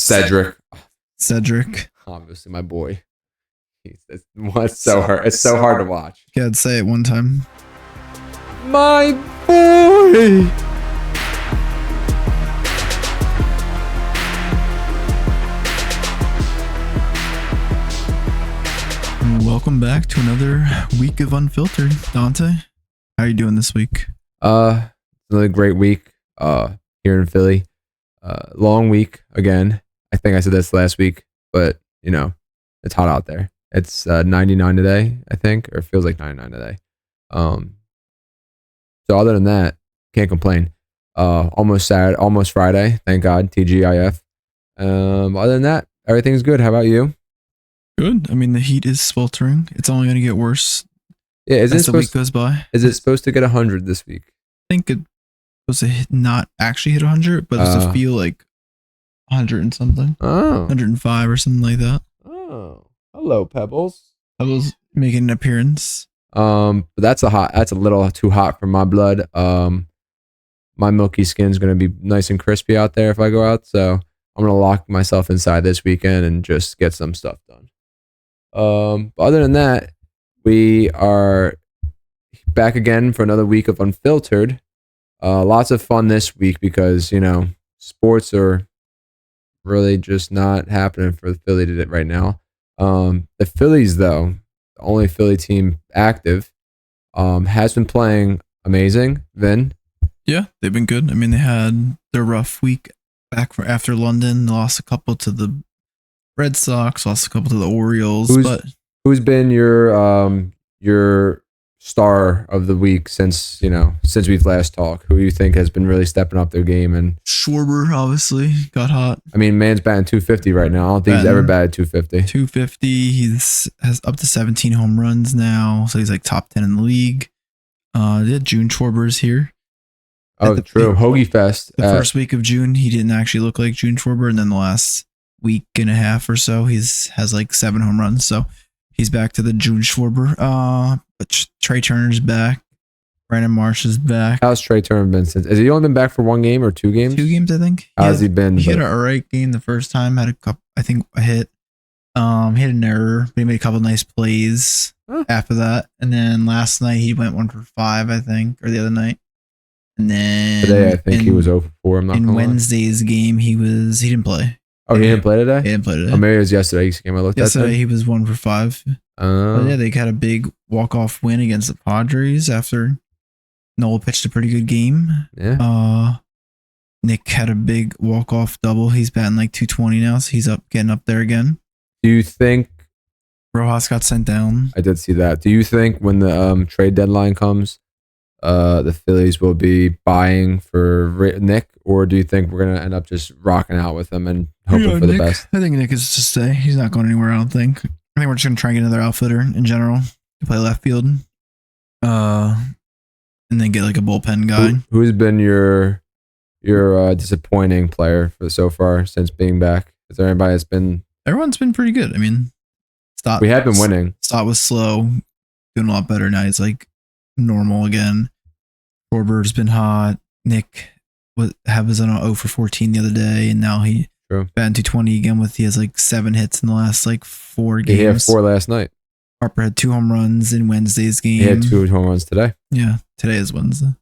Cedric. Obviously, my boy. It's so hard. It's so hard to watch. Yeah, I'd say it one time. My boy. Welcome back to another week of Unfiltered. Dante, how are you doing this week? Another great week here in Philly. Long week again. I think I said this last week, but you know, it's hot out there. It's 99 today, I think, or it feels like 99 today. So other than that, can't complain. Almost Friday, thank God, TGIF. Other than that, everything's good. How about you? Good. I mean, the heat is sweltering. It's only going to get worse Yeah, as the week goes by. Is it supposed to get 100 this week? I think it's supposed to not actually hit 100, but it's supposed to feel like 100 and something. Oh. 105 or something like that. Oh. Hello, Pebbles. Pebbles making an appearance. But that's a little too hot for my blood. My milky skin's gonna be nice and crispy out there if I go out, so I'm gonna lock myself inside this weekend and just get some stuff done. Other than that, we are back again for another week of Unfiltered. Lots of fun this week because, you know, sports are really just not happening for the Philly right now. The Phillies, though, the only Philly team active, has been playing amazing. Vin? Yeah, they've been good. I mean, they had their rough week back after London. They lost a couple to the Red Sox, lost a couple to the Orioles. Who's been your star of the week since we've last talked? Who do you think has been really stepping up their game? And Schwarber obviously got hot. I mean, man's batting 250 right now. I don't think he's ever batted 250. 250. Has up to 17 home runs now, so he's like top 10 in the league. They had June Schwarber's here. Oh, true. Hoagie Fest. The first week of June, he didn't actually look like June Schwarber, and then the last week and a half or so, has like 7 home runs. So he's back to the June Schwarber. But Trey Turner's back. Brandon Marsh is back. How's Trey Turner been since? Has he only been back for 1 game or 2 games? 2 games, I think. How's he been? He had an alright game the first time. Had a hit. He had an error, but he made a couple nice plays after that. And then last night he went 1 for 5, I think, or the other night. And then today I think he was 0 for 4. I'm not in Wednesday's game he didn't play. Oh, he didn't play today? He didn't play today. Oh, maybe it was yesterday's game I looked at. Yesterday he was 1 for 5. But yeah, they got a big walk-off win against the Padres after Nola pitched a pretty good game. Yeah. Nick had a big walk-off double. He's batting like 220 now, so he's getting up there again. Do you think Rojas got sent down? I did see that. Do you think when the trade deadline comes, the Phillies will be buying for Nick, or do you think we're gonna end up just rocking out with him and hoping for the best? I think Nick is to stay. He's not going anywhere, I don't think. I think we're just gonna try and get another outfitter in general to play left field, and then get like a bullpen guy. Who's been your disappointing player for so far since being back? Is there anybody that's been? Everyone's been pretty good. I mean, we have been winning. Stott was slow, doing a lot better now. He's like normal again. Schwarber's been hot. Nick was on an 0 for 14 the other day, and now he batting 220 again. He has like 7 hits in the last like 4 games. He had 4 last night. Harper had 2 home runs in Wednesday's game. He had 2 home runs today. Yeah, today is Wednesday.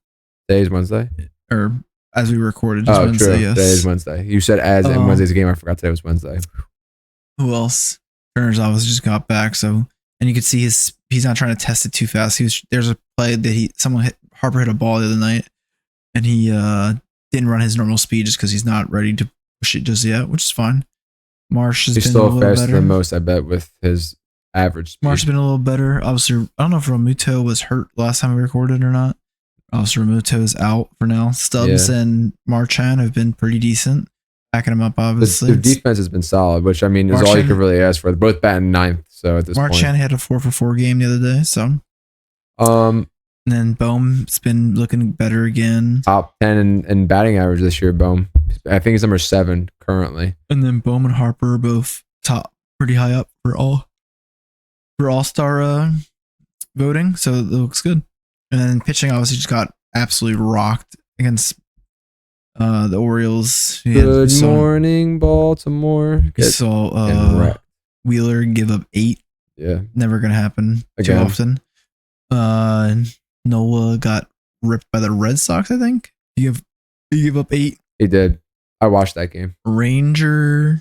Today is Wednesday? Or as we recorded, it's Wednesday, true. yes. Today is Wednesday. You said in Wednesday's game. I forgot today was Wednesday. Who else? Turner's obviously just got back, and you could see he's not trying to test it too fast. There's a play that Harper hit a ball the other night, and he didn't run his normal speed just because he's not ready to push it just yet, which is fine. Marsh has been still a little faster better than most, I bet, with his average speed. Marsh has been a little better. Obviously, I don't know if Realmuto was hurt last time we recorded or not. Obviously, Realmuto is out for now. Stubbs and Marchand have been pretty decent, backing him up, obviously. The defense has been solid, which, I mean, is all you could really ask for. They're both batting 9th, so at this point. Marchand had a 4 for 4 game the other day, so. And then Bohm's been looking better again. Top 10 in batting average this year, Bohm. I think he's number 7 currently. And then Bohm and Harper are both pretty high up for all-star voting, so it looks good. And then pitching obviously just got absolutely rocked against The Orioles. Good morning, Baltimore. We saw Wheeler give up 8. Yeah. Never gonna happen too often. Noah got ripped by the Red Sox, I think. He gave up 8. He did. I watched that game. Rangers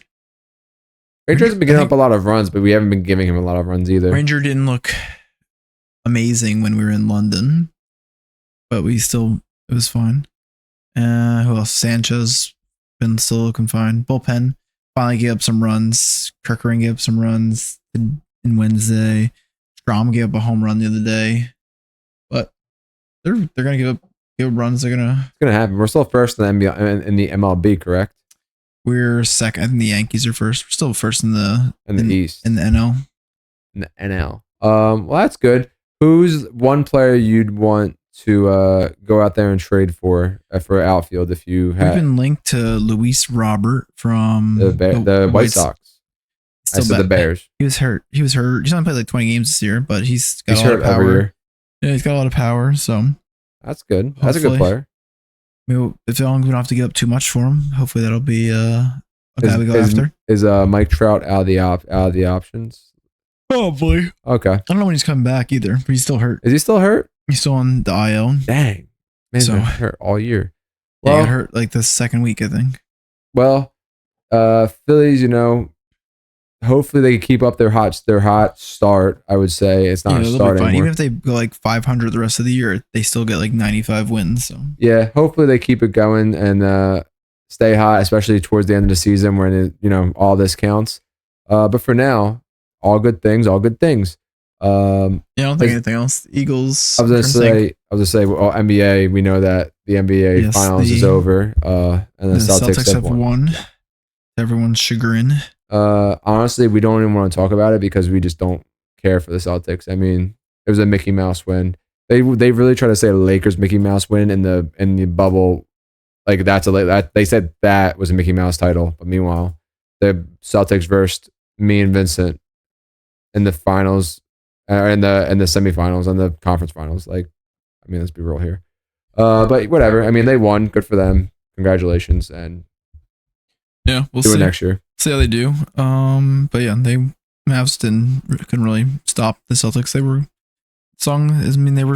have been giving up a lot of runs, but we haven't been giving him a lot of runs either. Ranger didn't look amazing when we were in London, but it was fine. Who else? Sanchez been still looking fine. Bullpen finally gave up some runs. Kirkering gave up some runs in Wednesday. Strom gave up a home run the other day. But they're gonna give up runs. It's gonna happen. We're still first in the MLB, correct? We're second. I think the Yankees are first. We're still first in the East. In the NL. In the NL. Well, that's good. Who's one player you'd want to go out there and trade for outfield if you had? We've been linked to Luis Robert from the White Sox. I said the Bears. He was hurt. He's only played like 20 games this year, but he's got a lot of power. Every year. Yeah, he's got a lot of power. So that's good. That's a good player. If long as we don't have to give up too much for him, hopefully that'll be a guy we go after. Is Mike Trout out of the options? Probably. Okay. I don't know when he's coming back either, but he's still hurt. Is he still hurt? He's still on the IL. Dang. Man, he's been hurt all year. Well, he got hurt like the second week, I think. Well, Phillies, hopefully they keep up their hot start. I would say it's not starting. Even if they go like 500 the rest of the year, they still get like 95 wins. So yeah, hopefully they keep it going and stay hot, especially towards the end of the season when all this counts. But for now, all good things. I don't think anything else. Eagles. I was gonna say, well, NBA. We know that the NBA finals is over, and the Celtics have won. Everyone's chagrin. Honestly, we don't even want to talk about it because we just don't care for the Celtics. I mean, it was a Mickey Mouse win. They really try to say Lakers Mickey Mouse win in the bubble, like they said that was a Mickey Mouse title. But meanwhile, the Celtics versed me and Vincent in the finals, in the semifinals and the conference finals. Like, I mean, let's be real here. But whatever. I mean, they won. Good for them. Congratulations. And yeah, we'll do see. It next year. See how they do. But yeah, Mavs couldn't really stop the Celtics. They were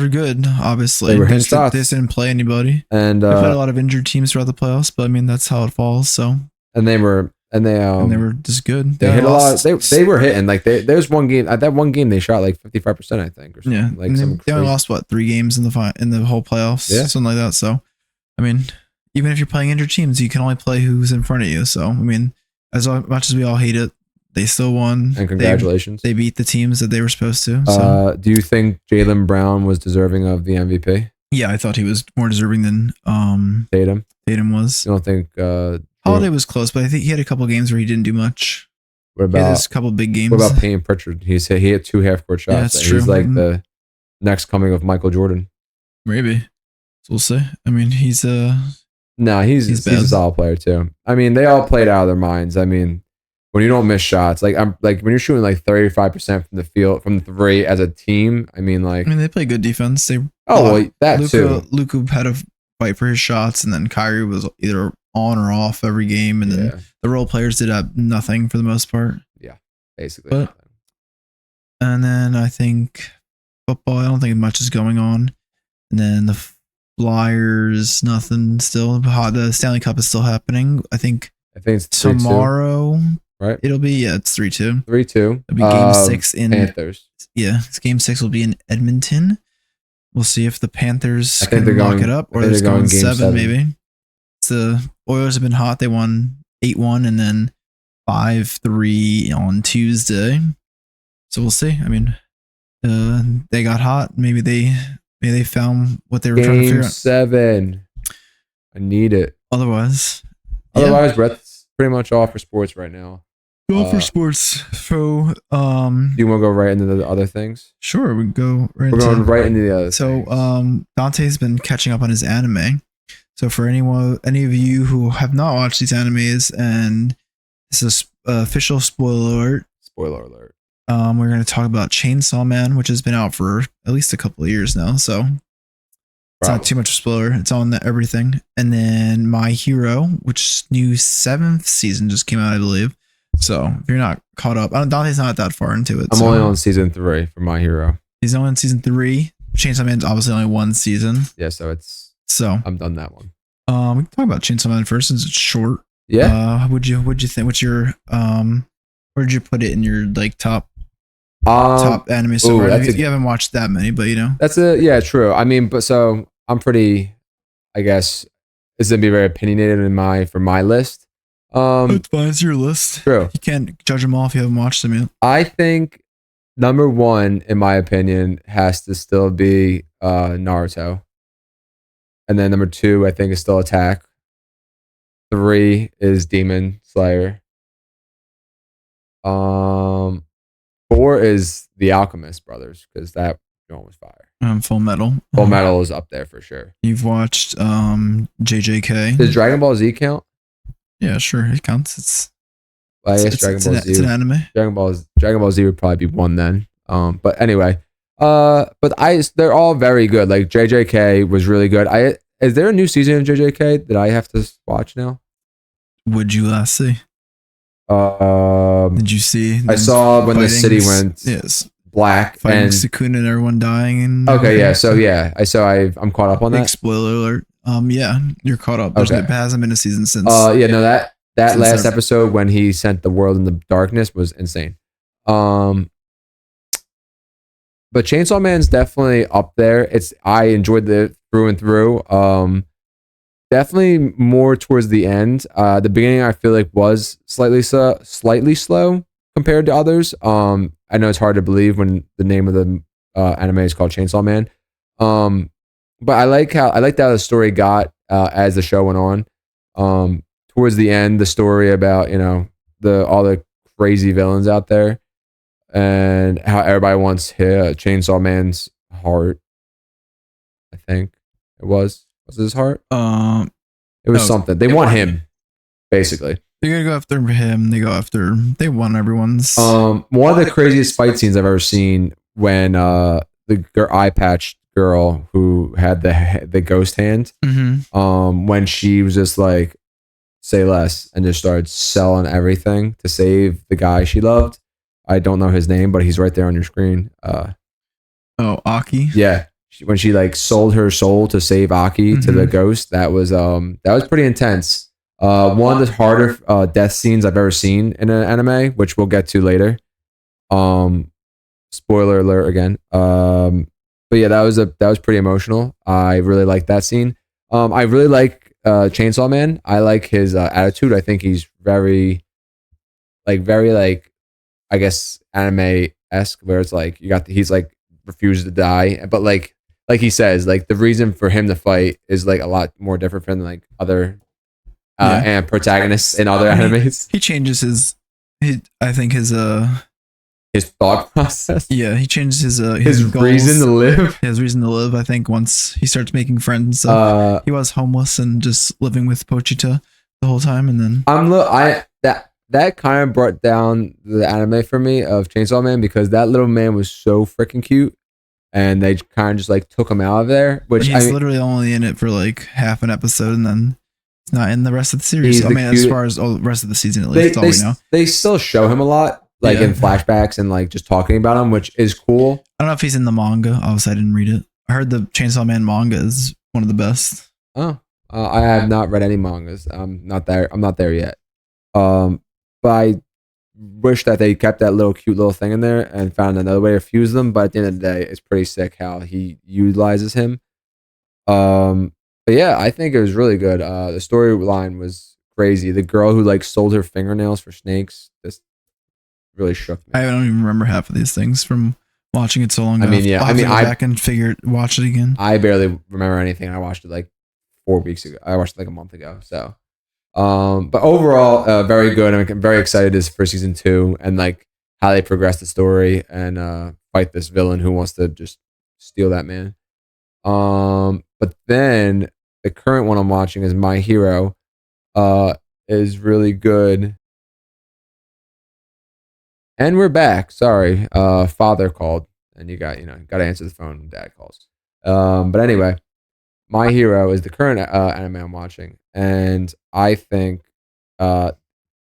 good. Obviously, they were hitting shots. They didn't play anybody, and they played a lot of injured teams throughout the playoffs. But I mean, that's how it falls. So they were just good. They hit a lot. They were hitting like there's one game at that one game they shot like 55%, I think, or something. Yeah, like they only lost 3 games in the whole playoffs. Yeah, something like that. So I mean, even if you're playing injured teams, you can only play who's in front of you. So I mean, as much as we all hate it, they still won. And congratulations. They beat the teams that they were supposed to. So. Do you think Jaylen Brown was deserving of the MVP? Yeah, I thought he was more deserving than Tatum. Tatum was. You don't think Holiday was close, but I think he had a couple games where he didn't do much. What about he had a couple big games? What about Payne Pritchard? He hit 2 half-court shots. Yeah, that's true. He's like the next coming of Michael Jordan. Maybe. So we'll see. I mean, he's a solid player too. I mean, they all played out of their minds. I mean, when you don't miss shots, when you're shooting like 35% from the field from the 3 as a team. I mean, they play good defense. Too. Luka had to fight for his shots, and then Kyrie was either on or off every game, and then the role players did have nothing for the most part. Yeah, basically. And then I think football. I don't think much is going on. And then the Flyers, nothing still. The Stanley Cup is still happening. I think it's tomorrow. 3-2, right? It'll be it's 3-2. 3-2. It'll be game 6 in Panthers. Yeah, game 6 will be in Edmonton. We'll see if the Panthers can lock it up, or they're going 7 maybe. The Oilers have been hot. They won 8-1 and then 5-3 on Tuesday. So we'll see. I mean, they got hot. Maybe they found what they were trying to figure out. Game 7. I need it. Otherwise, Brett's pretty much all for sports right now. All for sports. So, do you want to go right into the other things? Sure, we can go right We're going right into the other things. So, Dante's been catching up on his anime. So, for any of you who have not watched these animes, and this is official spoiler alert. We're going to talk about Chainsaw Man, which has been out for at least a couple of years now. So, It's not too much spoiler. It's on everything. And then My Hero, which new 7th season just came out, I believe. So if you're not caught up, Dante's not that far into it. I'm only on season 3 for My Hero. He's only on season 3. Chainsaw Man's obviously only 1 season. Yeah, so I'm done that one. We can talk about Chainsaw Man first since it's short. Yeah. What'd you think? What's your where'd you put it in your like top anime so far? You haven't watched that many, but you know. Yeah, true. I mean, but so I'm pretty, I guess, it's gonna be very opinionated for my list. It's fine, it's your list. True. You can't judge them all if you haven't watched them yet. I think number 1, in my opinion, has to still be Naruto. And then number 2, I think, is still Attack. 3 is Demon Slayer. 4 is The Alchemist Brothers, because that one was fire. Full Metal. Full Metal is up there for sure. You've watched JJK. Does Dragon Ball Z count? Yeah, sure, it counts. It's Dragon Ball Z. It's an anime. Dragon Ball Z would probably be 1 then. But anyway, they're all very good. Like JJK was really good. Is there a new season of JJK that I have to watch now? Would you last see? Did you see? I saw when the city went black fighting and Sukuna and everyone dying. And okay, yeah. So yeah, I'm caught up on that. Spoiler alert. Yeah, you're caught up. It hasn't been a season since. Yeah, no, that last episode when he sent the world in the darkness was insane. But Chainsaw Man's definitely up there. I enjoyed it through and through. Definitely more towards the end. The beginning I feel like was slightly slow compared to others. I know it's hard to believe when the name of the anime is called Chainsaw Man. But I like how the story got as the show went on. Towards the end, the story about all the crazy villains out there and how everybody wants Chainsaw Man's heart. I think it was his heart. It was something. They want him, basically. They're gonna go after him. They want everyone's. One of the craziest fight scenes I've ever seen when the eye patch girl who had the ghost hand. Mm-hmm. When she was just like, say less, and just started selling everything to save the guy she loved. I don't know his name, but he's right there on your screen. Aki. Yeah, when she like sold her soul to save Aki to the ghost, that was pretty intense. One of the harder death scenes I've ever seen in an anime, which we'll get to later. Spoiler alert again. But yeah, that was pretty emotional. I really like that scene. I really like Chainsaw Man. I like his attitude. I think he's very I guess anime-esque, where it's like he's like refuses to die, but like he says, like the reason for him to fight is like a lot more different from like other and protagonists in other animes. He changes his thought process. Yeah, he changes his goals, reason to live. His reason to live. I think once he starts making friends and stuff. He was homeless and just living with Pochita the whole time, and then that kind of brought down the anime for me of Chainsaw Man, because that little man was so freaking cute, and they kind of just like took him out of there. Which he's literally only in it for like half an episode, and then it's not in the rest of the series. As far as the rest of the season, at least that's all we know. They still show him a lot, like in flashbacks and like just talking about him, which is cool. I don't know if he's in the manga. Obviously, I didn't read it. I heard the Chainsaw Man manga is one of the best. Oh, I have not read any mangas. I'm not there yet. But I wish that they kept that little cute little thing in there and found another way to fuse them. But at the end of the day, it's pretty sick how he utilizes him. But yeah, I think it was really good. The storyline was crazy. The girl who like sold her fingernails for snakes just really shook me. I don't even remember half of these things from watching it so long ago. I mean, yeah. I'll go back and watch it again. I barely remember anything. I watched it like 4 weeks ago. I watched it like a month ago. So. But overall, very good. I'm very excited for season 2 and like how they progress the story and fight this villain who wants to just steal that man. But then the current one I'm watching is My Hero. Is really good. And we're back. Sorry, father called, and you got to answer the phone when dad calls. But anyway, My Hero is the current anime I'm watching, and I think uh,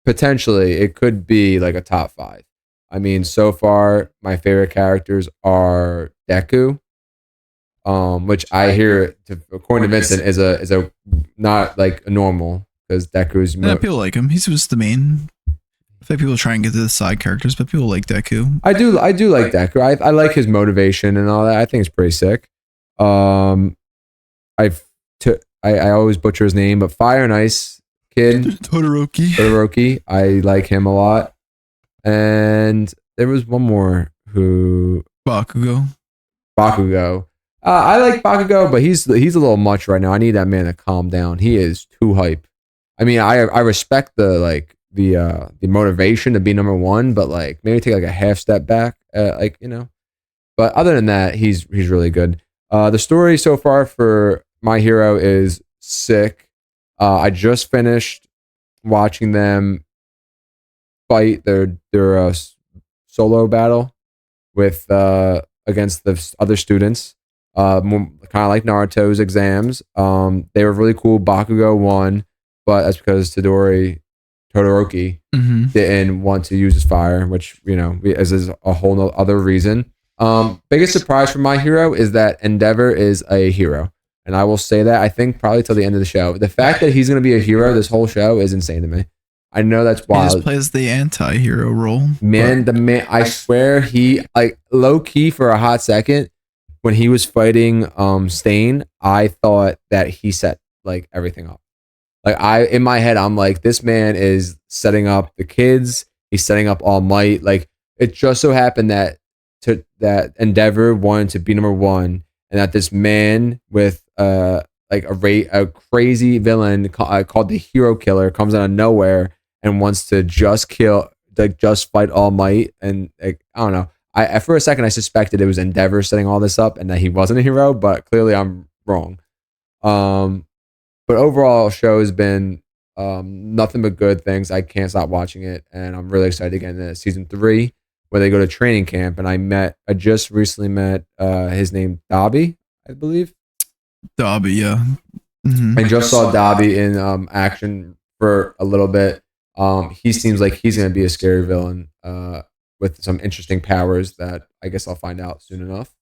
potentially it could be like a top 5. I mean, so far my favorite characters are Deku, which I hear, according to Vincent, is a not like a normal because Deku's Yeah, people like him. He's just the main. I think people try and get to the side characters, but people like Deku. I do like Deku. I like his motivation and all that. I think it's pretty sick. Um, I always butcher his name, but Fire and Ice Kid Todoroki. I like him a lot. And there was one more who Bakugo. I like Bakugo, but he's a little much right now. I need that man to calm down. He is too hype. I mean, I respect the motivation to be number one, but like maybe take like a half step back, But other than that, he's really good. The story so far for My Hero is sick. I just finished watching them fight their solo battle with against the other students. Kind of like Naruto's exams. They were really cool. Bakugo won, but that's because Todoroki didn't want to use his fire, which is a whole other reason. Biggest surprise for My Hero is that Endeavor is a hero, and I will say that I think probably till the end of the show. The fact that he's going to be a hero this whole show is insane to me. I know that's wild. He just plays the anti-hero role. Man, I swear he like low key for a hot second when he was fighting Stain, I thought that he set like everything up. Like in my head, I'm like, this man is setting up the kids. He's setting up All Might. Like it just so happened that Endeavor wanted to be number one, and that this man with like a crazy villain called the Hero Killer comes out of nowhere and wants to just fight All Might. And like, I don't know. I for a second I suspected it was Endeavor setting all this up and that he wasn't a hero, but clearly I'm wrong. But overall, show has been nothing but good things. I can't stop watching it, and I'm really excited to get into season 3 where they go to training camp. And I just recently met his name Dobby, I believe. Dobby, yeah. I just saw Dobby in action for a little bit. He seems like he's going to be a scary villain with some interesting powers that I guess I'll find out soon enough.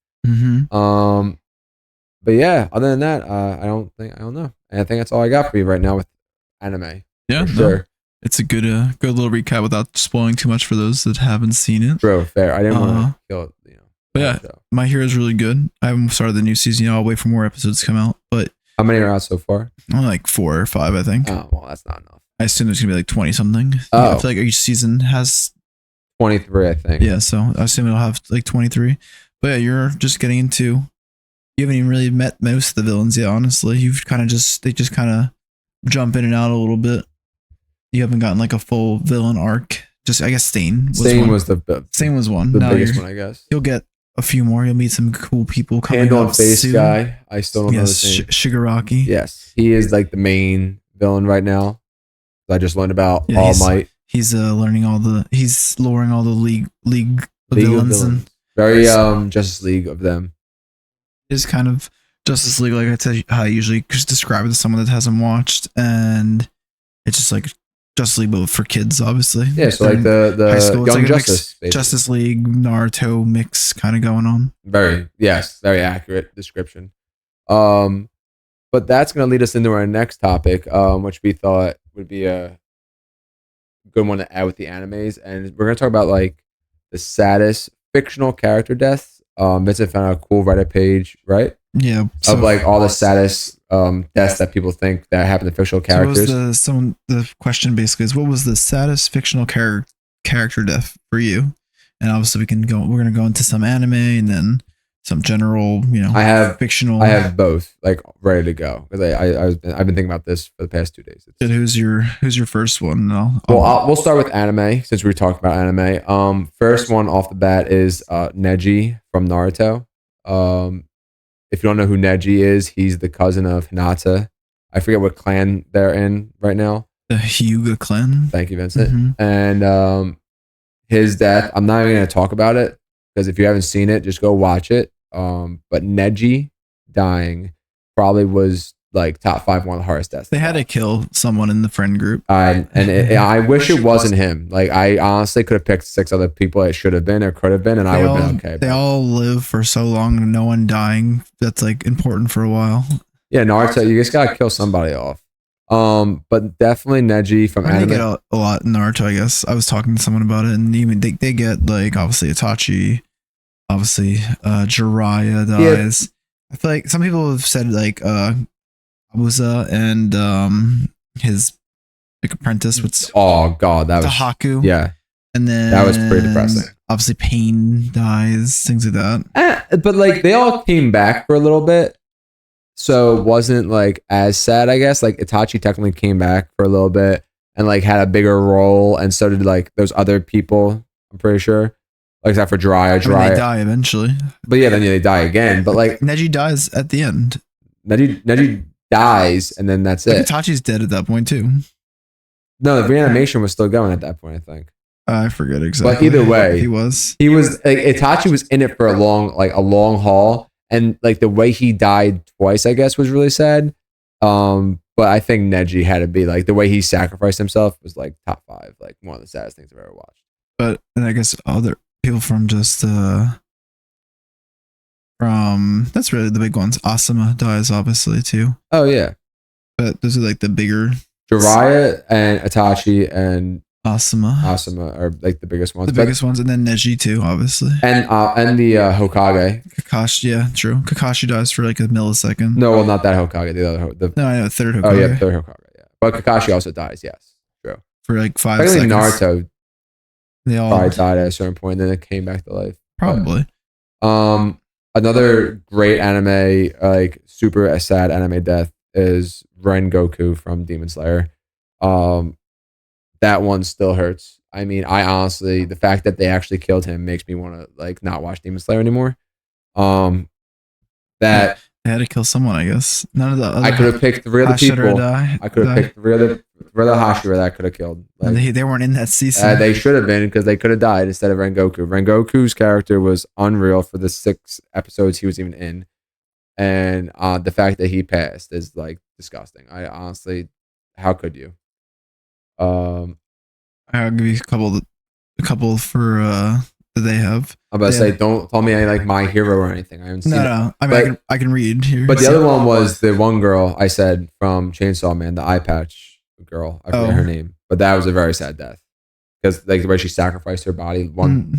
But yeah, other than that, I don't know. And I think that's all I got for you right now with anime. Yeah, sure. It's a good little recap without spoiling too much for those that haven't seen it. Bro, fair. I didn't want to kill it. But yeah, My Hero is really good. I haven't started the new season. I'll wait for more episodes to come out. But how many are out so far? Only like 4 or 5, I think. Oh, well, that's not enough. I assume there's gonna be like 20 something. Oh. Yeah, I feel like each season has 23, I think. Yeah, so I assume it'll have like 23. But yeah, you're just getting into. You haven't even really met most of the villains yet. Honestly, they just kind of jump in and out a little bit. You haven't gotten like a full villain arc. Just I guess Stain was one. The biggest one, I guess. You'll get a few more. You'll meet some cool people coming Hand on up face soon. guy. I still don't know his name. Shigaraki. Yes, he is like the main villain right now. I just learned about All Might. He's he's lowering all the league of villains. And very Justice League of them. Is kind of Justice League, like I said, how I usually just describe it to someone that hasn't watched, and it's just like Justice League, but for kids, obviously. Yeah, so like the high school, Young Justice, Justice League, Naruto mix kind of going on. Very accurate description. But that's going to lead us into our next topic, which we thought would be a good one to add with the animes, and we're going to talk about like the saddest fictional character deaths. Vincent found a cool Reddit page, right? Yeah. Of like all the saddest deaths that people think that happen to fictional characters. The question basically is, what was the saddest fictional character death for you? And obviously we're gonna go into some anime and then some general, I have fictional. I have both like ready to go because I've been thinking about this for the past 2 days. And who's your first one? We'll start with anime since we were talking about anime. First one off the bat is Neji from Naruto. If you don't know who Neji is, he's the cousin of Hinata. I forget what clan they're in right now. The Hyuga clan. Thank you, Vincent. And his death, I'm not even going to talk about it because if you haven't seen it, just go watch it. But Neji dying probably was like top 5, one of the hardest deaths. They had to kill someone in the friend group. I wish it wasn't him. Like I honestly could have picked 6 other people it should have been or could have been, and I would have been okay. They all live for so long, no one dying. That's like important for a while. Yeah, Naruto, you just gotta kill somebody off. But definitely Neji from anime. They get a lot in Naruto, I guess. I was talking to someone about it, and even they get like obviously Itachi, obviously Jiraiya dies. Yeah. I feel like some people have said like Abusa and his like apprentice. Oh god, that was Haku. Yeah, and then that was pretty depressing. Obviously, Pain dies, things like that. But like they all came back for a little bit. So it wasn't like as sad, I guess. Like Itachi technically came back for a little bit and like had a bigger role, and so did like those other people. I'm pretty sure, like except for Jiraiya. They die eventually. But yeah, then they die again. But like Neji dies at the end. Neji dies, and then that's it. Itachi's dead at that point too. No, the reanimation was still going at that point, I think. I forget exactly. But either way, he was like Itachi was in it for a long haul. And like the way he died twice, I guess, was really sad. But I think Neji had to be like the way he sacrificed himself was like top 5, like one of the saddest things I've ever watched. But and I guess other people from just from that's really the big ones. Asuma dies obviously too. Oh yeah, but those are like the bigger. Jiraiya and Itachi and Asuma are like the biggest ones. The biggest ones, and then Neji too, obviously. And the Hokage. Kakashi, yeah, true. Kakashi dies for like a millisecond. No, well, not that Hokage. The other. No, I know, third Hokage. Oh yeah, third Hokage. Yeah, but Kakashi also dies. Yes, true. For like 5 seconds. Naruto. They all probably died at a certain point, and then it came back to life. Probably. But, another great anime, like super sad anime death, is Rengoku from Demon Slayer. That one still hurts. I mean, I honestly, the fact that they actually killed him makes me want to like not watch Demon Slayer anymore. That they had to kill someone, I guess. None of the other. I could have picked 3 other people. I could have picked 3 other Hashira that I could have killed. Like, they weren't in that season. They should have been because they could have died instead of Rengoku. Rengoku's character was unreal for the 6 episodes he was even in, and the fact that he passed is like disgusting. I honestly, how could you? I'll give you a couple for that they have. I'm about to say, don't tell me I like My Hero or anything. I haven't seen it. No. I mean, I can read here. But the other one was the one girl I said from Chainsaw Man, the eye patch girl. I forget her name, but that was a very sad death because like the way she sacrificed her body one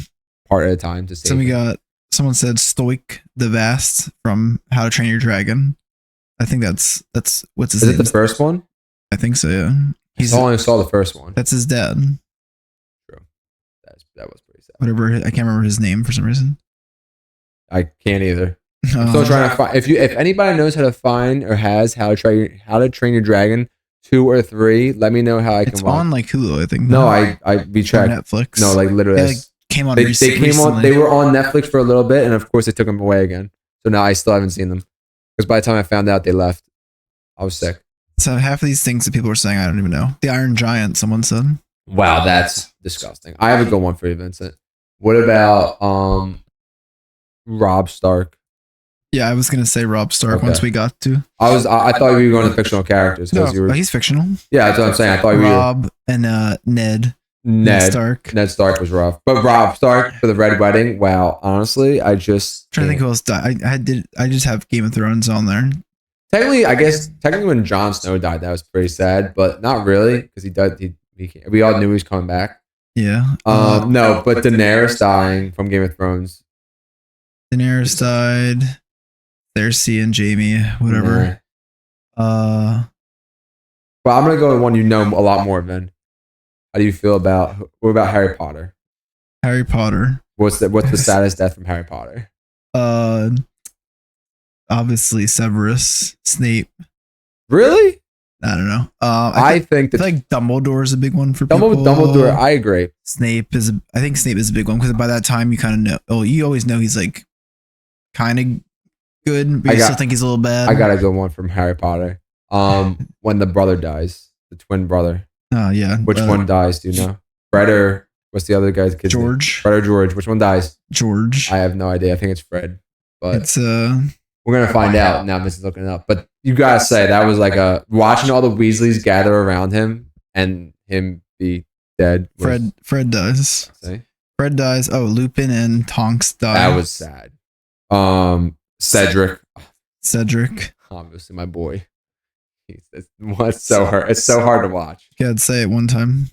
part at a time to save. So we got someone said Stoic the Vast from How to Train Your Dragon. I think that's what's his name. Is it the first one? I think so. Yeah. I only saw the first one. That's his dad. True. That was pretty sad. Whatever. I can't remember his name for some reason. I can't either. I'm still trying to find. If anybody knows how to find or has How to Train Your Dragon 2 or 3, let me know how I can watch. It's on like Hulu, I think. No, we checked. Netflix. No, like literally. They came on. They came on. They were on Netflix for a little bit, and of course they took them away again. So now I still haven't seen them because by the time I found out they left, I was sick. So half of these things that people were saying, I don't even know. The Iron Giant, someone said. Wow, that's disgusting. I have a good one for you, Vincent. What about Robb Stark? Yeah, I was gonna say Robb Stark once we got to. I thought you were going to fictional characters. No, he's fictional. Yeah, that's what I'm saying. I thought Robb and Ned Stark. Ned Stark was rough, but Robb Stark for the Red Wedding. Wow, honestly, I just trying to think who else died. I just have Game of Thrones on there. Technically, when Jon Snow died, that was pretty sad, but not really because he died. We all knew he was coming back. Yeah. No, but Daenerys dying from Game of Thrones. Daenerys died. Cersei and Jaime, whatever. Yeah. But I'm gonna go with one you know a lot more than. How do you feel about what about Harry Potter? Harry Potter. What's the saddest death from Harry Potter? Obviously Severus Snape. Really? I don't know. I think that like Dumbledore is a big one for people. Dumbledore, I agree. I think Snape is a big one because by that time you kind of know. Oh, you always know he's like kind of good, but you still think he's a little bad. I got a good one from Harry Potter. When the brother dies, the twin brother. Oh yeah. Which one dies? Do you know? Fred or what's the other guy's kid? George. Fred or George? Which one dies? George. I have no idea. I think it's Fred. But it's We're gonna find out now. Vince is looking it up, but you gotta say that was like a watching all the Weasleys gather around him and him be dead. Fred dies. Say? Fred dies. Oh, Lupin and Tonks die. That was sad. Cedric. Obviously, my boy. It's so hard. It's so hard to watch. Yeah, I'd say it one time.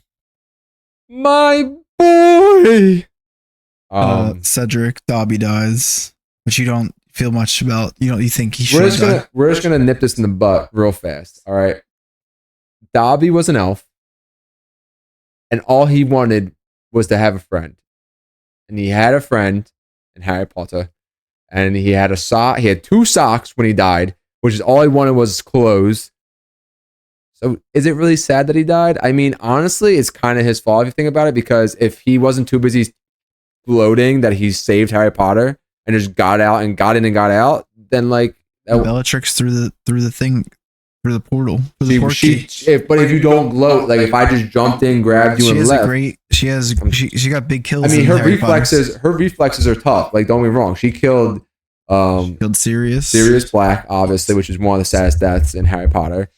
My boy. Cedric. Dobby dies, which you don't feel much about. You think he should. We're just gonna nip this in the butt real fast. All right. Dobby was an elf, and all he wanted was to have a friend, and he had a friend in Harry Potter, and he had a sock. He had 2 socks when he died, which is all he wanted was clothes. So is it really sad that he died? I mean, honestly, it's kind of his fault if you think about it, because if he wasn't too busy gloating that he saved Harry Potter and just got out and got in and got out, then like Bellatrix through the portal. But if you don't gloat, like if I just jumped in, grabbed you, and left, she got big kills. I mean, her reflexes are tough. Like, don't get me wrong, she killed Sirius Black, obviously, which is one of the saddest deaths in Harry Potter.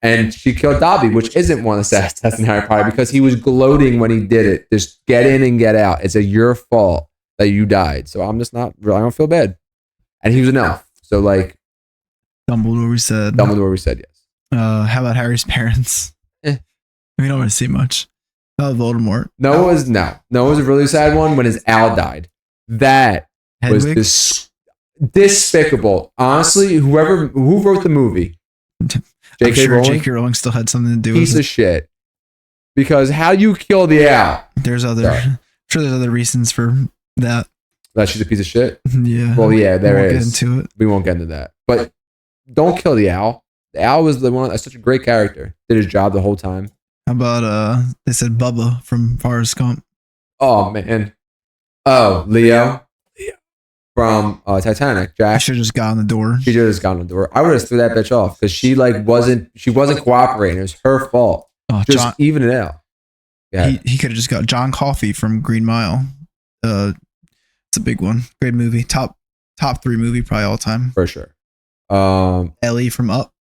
And she killed Dobby, which isn't one of the saddest deaths in Harry Potter, because he was gloating when he did it. Just get in and get out. It's your fault that you died. So I'm just not really, I don't feel bad. And he was an elf. So like Dumbledore said yes. How about Harry's parents? We don't really see much. How about Voldemort? Noah's a really sad one when his owl died. That Hedwig? was despicable. Honestly, who wrote the movie? J.K. Rowling still had something to do with it. Piece of shit. Because how do you kill the owl? I'm sure there's other reasons for that. That she's a piece of shit? Yeah. Well, yeah, there is. Get into it. We won't get into that. But don't kill the owl. The owl was such a great character. Did his job the whole time. How about they said Bubba from Forrest Gump? Oh man. Oh, Leo from Titanic. Jack. She should have just got on the door. She should have just got on the door. I would have threw that bitch off because she wasn't cooperating. It was her fault. Oh, just even it out. Yeah. He could have just got John Coffey from Green Mile. It's a big one. Great movie. Top 3 movie probably all time. For sure. Ellie from Up.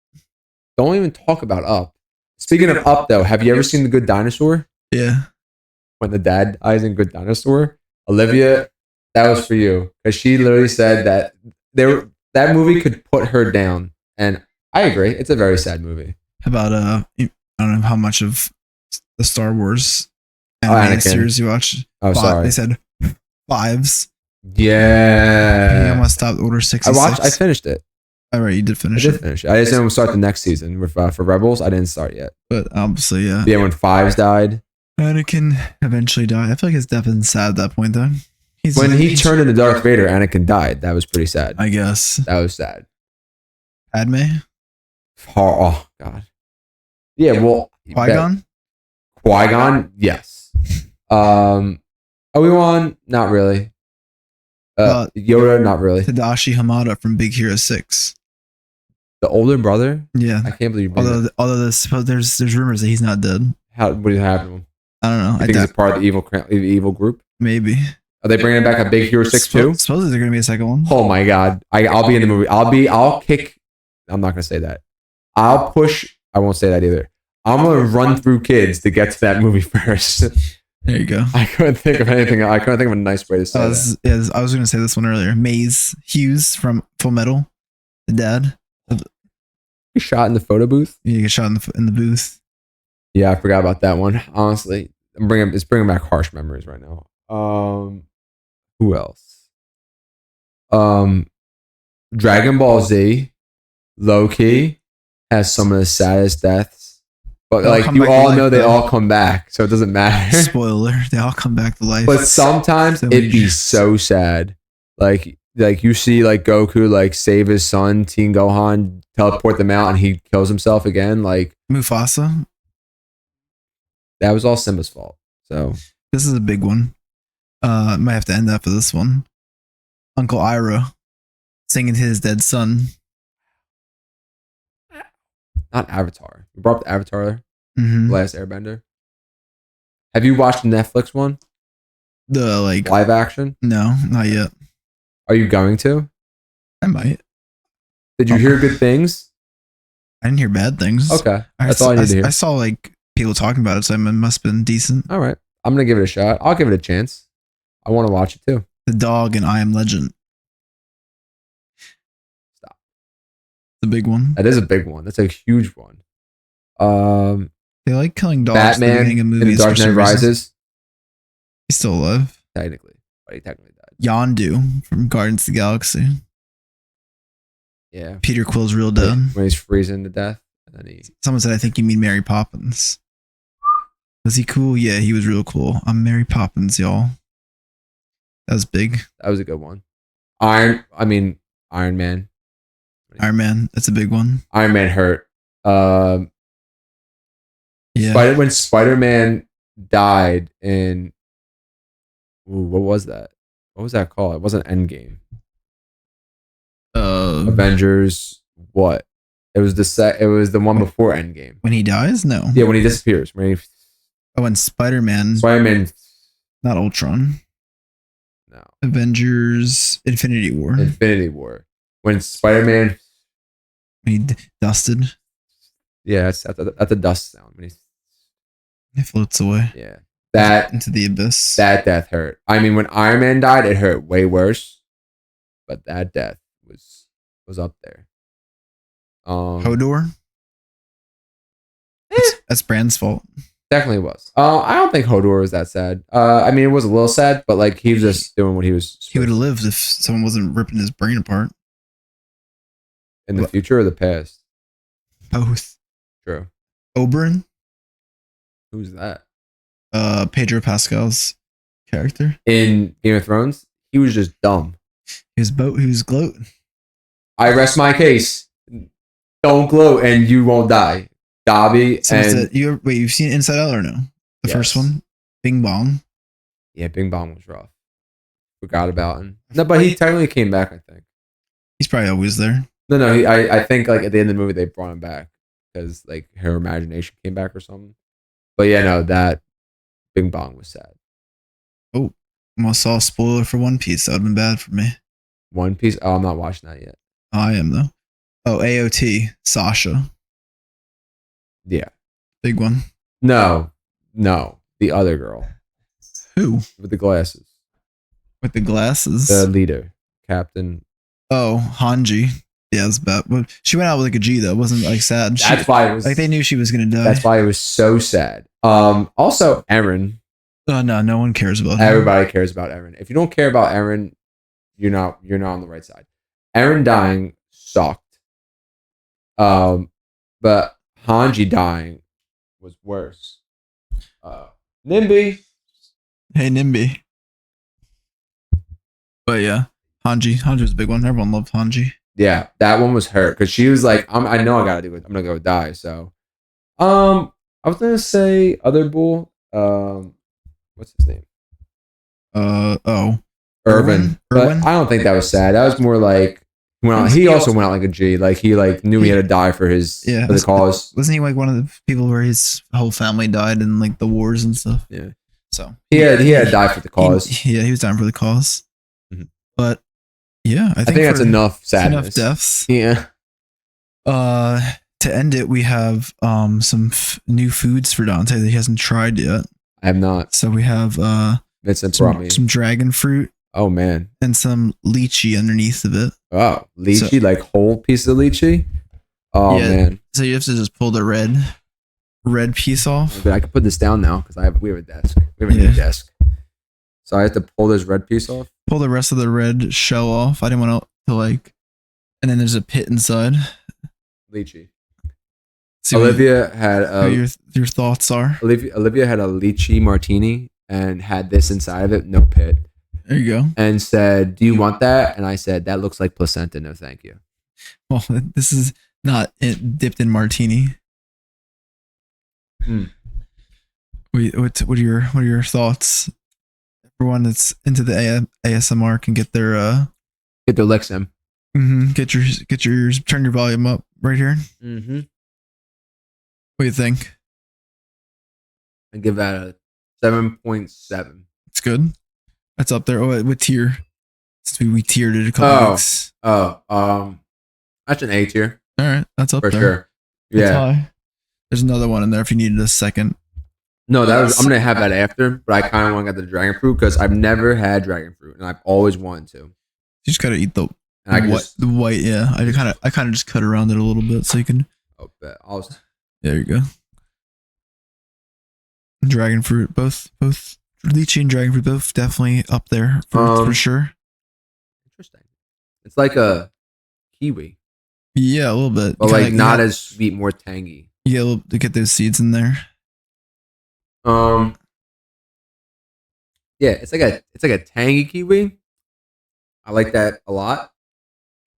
Don't even talk about Up. Speaking of Up, though, have you ever seen The Good Dinosaur? Yeah. When the dad dies in Good Dinosaur, Olivia, that was for you, because she literally said that that movie could put her down, and I agree. It's a very sad movie. How about I don't know how much of the Star Wars animated series you watched. Oh, sorry. They said 5s. Yeah. You almost stopped Order 66. I finished it. All right, you did finish it. I just didn't start the next season for Rebels. I didn't start yet. But obviously, yeah. Yeah, when 5s died. Anakin eventually died. I feel like his death isn't sad at that point, though. When he turned into Darth Vader, Anakin died. That was pretty sad. I guess. That was sad. Padme? Oh, God. Yeah, well. Qui-Gon? Qui-Gon? Yes. Obi-Wan? Not really. Yoda? Not really. Tadashi Hamada from Big Hero 6. The older brother? Yeah. I can't believe you although there's rumors that he's not dead. What did happen to him? I don't know. I think he's part of the evil group? Maybe. Are they bringing back a Big Hero 6 too? Supposedly there's going to be a second one. Oh my God. I'll be in the movie. I'm not going to say that. I'll push. I won't say that either. I'm going to run through kids to get to that movie first. There you go. I couldn't think of anything. I couldn't think of a nice way to say that. Yeah, I was going to say this one earlier. Maze Hughes from Full Metal. The dad. He shot in the photo booth? Yeah, he got shot in the booth. Yeah, I forgot about that one. Honestly, it's bringing back harsh memories right now. Who else? Dragon Ball Z, low-key, has some of the saddest deaths. But like you all know, they all come back, so it doesn't matter. Spoiler: they all come back to life. But sometimes it'd be so sad. Like you see like Goku like save his son, Teen Gohan, teleport them out, and he kills himself again. Like Mufasa. That was all Simba's fault. So this is a big one. Might have to end after this one. Uncle Iroh singing to his dead son. Not Avatar. You brought up the Avatar, mm-hmm. Last Airbender. Have you watched the Netflix one? The live action? No, not yet. Are you going to? I might. Did you hear good things? I didn't hear bad things. Okay, that's all I need to hear. I saw like people talking about it, so it must have been decent. All right, I'm gonna give it a shot. I'll give it a chance. I want to watch it too. The dog and I Am Legend. Stop. The big one. That is a big one. That's a huge one. They like killing dogs. Batman at the beginning of movies in Dark for some Knight reason. Rises. He's still alive. Technically, but he technically died. Yondu from Guardians of the Galaxy. Yeah. Peter Quill's real dead. When he's freezing to death. And then Someone said, I think you mean Mary Poppins. Was he cool? Yeah, he was real cool. I'm Mary Poppins, y'all. That was big. That was a good one. Iron Man. Iron Man, that's a big one. Iron Man hurt. Yeah. When Spider-Man died in what was that? What was that called? It wasn't Endgame. Avengers. What? It was It was the one before Endgame. When he dies? No. Yeah, when he disappears. When Spider-Man. Not Ultron. No. Avengers. Infinity War. When Spider-Man. When he dusted. Yeah, that's a dust sound. When he floats away. Yeah. That into the abyss. That death hurt. I mean, when Iron Man died, it hurt way worse. But that death was up there. Hodor. That's Brand's fault. Definitely was. I don't think Hodor was that sad. I mean, it was a little sad, but like he was just doing what he was. He would have lived if someone wasn't ripping his brain apart. In the future or the past? Both. True. Oberyn. Who's that? Pedro Pascal's character in Game of Thrones. He was just dumb. He was gloat. I rest my case. Don't gloat and you won't die. Dobby and you've seen Inside Out or no? The first one? Bing Bong. Yeah, Bing Bong was rough. Forgot about him. No, but he technically came back, I think. He's probably always there. No, I think like at the end of the movie they brought him back because like her imagination came back or something. But yeah, no, that Bing Bong was sad. Oh, almost saw a spoiler for One Piece. That would have been bad for me. One Piece? Oh, I'm not watching that yet. Oh, I am though. Oh, AOT, Sasha. Yeah. Big one. No, the other girl. Who? With the glasses. With the glasses? The leader, Captain. Oh, Hanji. Yeah, it was bad. But she went out with like a G though. It wasn't like sad. That's why it was like they knew she was gonna die. That's why it was so sad. Also Eren. Oh no one cares about him. Everybody cares about Eren. If you don't care about Eren, you're not on the right side. Eren dying sucked. But Hanji dying was worse. Nimby. Hey Nimby. But yeah, Hanji was a big one. Everyone loved Hanji. Yeah, that one was her because she was like, I know I gotta do it. I'm gonna go die. So, I was gonna say other bull. What's his name? Irvin. But I don't think that was sad. That was more like he also went out like a G. Like he like knew he had to die for his for the cause. Wasn't he like one of the people where his whole family died in like the wars and stuff? Yeah. So he had to die for the cause. He was dying for the cause. Mm-hmm. But yeah, I think that's enough sadness. Enough deaths. Yeah. To end it, we have some new foods for Dante that he hasn't tried yet. I have not. So we have Vincent brought me some dragon fruit. Oh man. And some lychee underneath of it. Oh, lychee, like whole piece of lychee. Oh yeah, man. So you have to just pull the red piece off. But I can put this down now because we have a desk. We have a new desk. So I have to pull this red piece off. Pull the rest of the red shell off. I didn't want to like. And then there's a pit inside. Lychee. Olivia had your thoughts are. Olivia had a lychee martini and had this inside of it, no pit. There you go. And said, "Do you want that?" And I said, "That looks like placenta. No, thank you." Well, this is not dipped in martini. What are your thoughts? Everyone that's into the ASMR can get their licks in. Get yours. Turn your volume up right here. Mm-hmm. What do you think? I give that a 7.7. It's good. That's up there. Oh, what tier? Since we tiered it a couple weeks. I That's an A tier All right, that's up for there. sure. That's Yeah. high. There's another one in there if you needed a second. No, I'm gonna have that after, but I kind of want to get the dragon fruit because I've never had dragon fruit and I've always wanted to. You just gotta eat the white. Yeah, I kind of just cut around it a little bit so you can. Oh, bet. There you go. Dragon fruit, both lychee and dragon fruit, both definitely up there for sure. Interesting. It's like a kiwi. Yeah, a little bit, but like not as sweet, more tangy. Yeah, to get those seeds in there. Yeah, it's like a tangy kiwi. I like that a lot.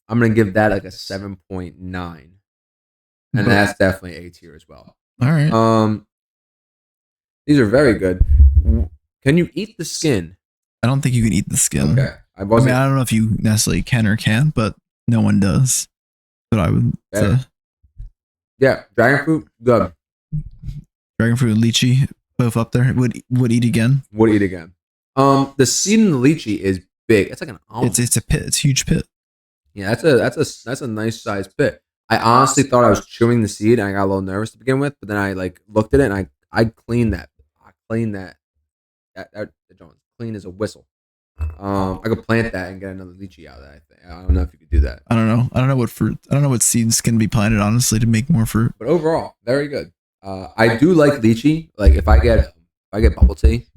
I'm gonna give that like a 7.9, and that's definitely A tier as well. All right. These are very good. Can you eat the skin? I don't think you can eat the skin. Okay, I don't know if you necessarily can or can't, but no one does. But I would. Yeah, dragon fruit, good. Dragon fruit and lychee, both up there. Would eat again. Would eat again. The seed in the lychee is big. It's like an almond. It's a pit. It's a huge pit. Yeah, that's a nice sized pit. I honestly thought I was chewing the seed, and I got a little nervous to begin with. But then I like looked at it, and I cleaned that. I cleaned that. That clean as a whistle. I could plant that and get another lychee out of that. I don't know if you could do that. I don't know. I don't know what fruit. I don't know what seeds can be planted honestly to make more fruit. But overall, very good. I do like lychee. Like if I get bubble tea,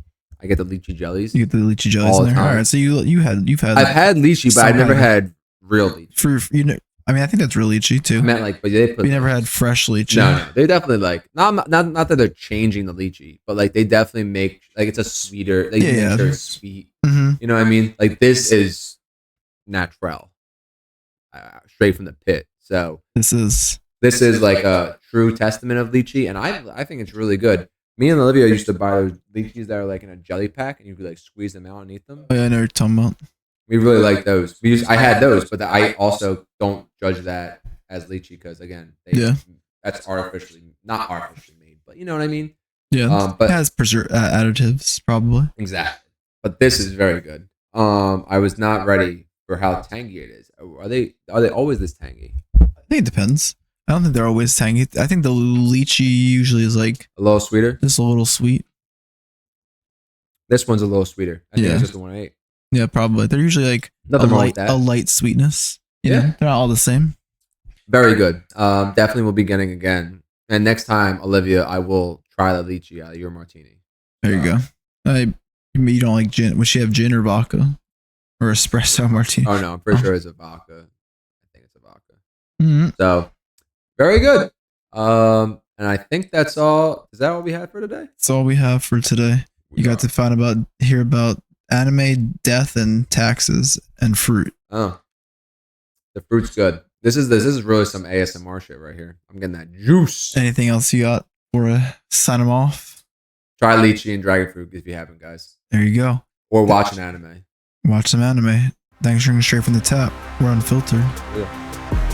I get the lychee jellies. You get the lychee jellies in there. All right. So you've had. I've had lychee, but I never had real lychee. For I mean, I think that's real lychee too. I meant like, but they put. You never had fresh lychee. No, they definitely like not that they're changing the lychee, but like they definitely make like it's a sweeter. Like make sure it's sweet. Mm-hmm. You know what I mean? Like this is natural, straight from the pit. So this is like a true testament of lychee, and I think it's really good. Me and Olivia used to buy those lychees that are like in a jelly pack, and you could like squeeze them out and eat them. Oh, yeah, I know what you're talking about. We really like those. I had those, but I also don't judge that as lychee because again, that's not artificially made, but you know what I mean. Yeah, but it has additives probably. Exactly, but this is very good. I was not ready for how tangy it is. Are they always this tangy? I think it depends. I don't think they're always tangy. I think the lychee usually is like a little sweeter. Just a little sweet. This one's a little sweeter. I think it's just the one I ate. Yeah, probably. They're usually like a light sweetness. You know? They're not all the same. Very good. Definitely will be getting again. And next time, Olivia, I will try the lychee out of your martini. There you go. You don't like gin? Would she have gin or vodka? Or espresso martini? Oh no, I'm pretty sure it's a vodka. I think it's a vodka. Mm-hmm. So, very good. And I think that's all. Is that all we have for today? That's all we have for today. You got to hear about anime, death, and taxes, and fruit. Oh, the fruit's good. This is really some ASMR shit right here. I'm getting that juice. Anything else you got for sign them off? Try lychee and dragon fruit if you haven't, guys. There you go. Or watch an anime. Watch some anime. Thanks for drinking straight from the tap. We're unfiltered. Yeah.